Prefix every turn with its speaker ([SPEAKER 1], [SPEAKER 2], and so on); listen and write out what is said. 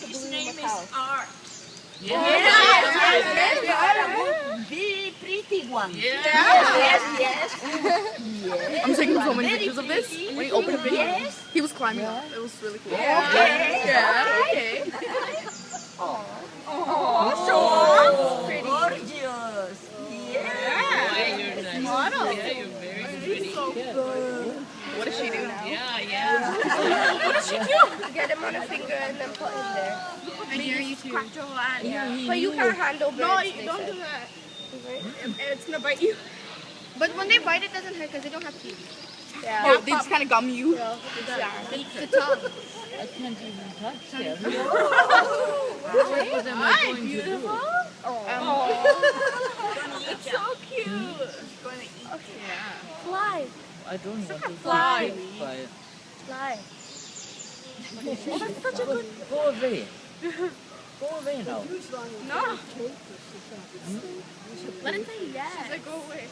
[SPEAKER 1] His name is Art.
[SPEAKER 2] Yes.
[SPEAKER 1] Very pretty one. Yes.
[SPEAKER 2] I'm taking so many
[SPEAKER 1] Very
[SPEAKER 2] pictures of this.
[SPEAKER 1] pretty.
[SPEAKER 2] When you open the video,
[SPEAKER 1] Yes.
[SPEAKER 2] he was climbing up. It was really cool.
[SPEAKER 1] Okay.
[SPEAKER 2] Yeah, okay.
[SPEAKER 1] So gorgeous. Yeah.
[SPEAKER 2] Model.
[SPEAKER 3] You're very pretty.
[SPEAKER 2] What does she do now?
[SPEAKER 4] Get him on a finger and then put him there.
[SPEAKER 2] I dare you to.
[SPEAKER 4] But you can't handle birds.
[SPEAKER 2] No,
[SPEAKER 4] they
[SPEAKER 2] don't
[SPEAKER 4] said.
[SPEAKER 2] do that. It's gonna bite you. But when they bite, it doesn't hurt because they don't have teeth.
[SPEAKER 4] Yeah.
[SPEAKER 2] Oh, they just kind of gum you.
[SPEAKER 4] Yeah.
[SPEAKER 2] The tongue.
[SPEAKER 3] I can't even touch them.
[SPEAKER 2] What am I going to do?
[SPEAKER 4] It's so cute. Fly.
[SPEAKER 3] I don't want to
[SPEAKER 4] Fly.
[SPEAKER 3] but
[SPEAKER 4] Fly.
[SPEAKER 3] go away. Go away now.
[SPEAKER 2] No. Let it say yes. She's like, go away.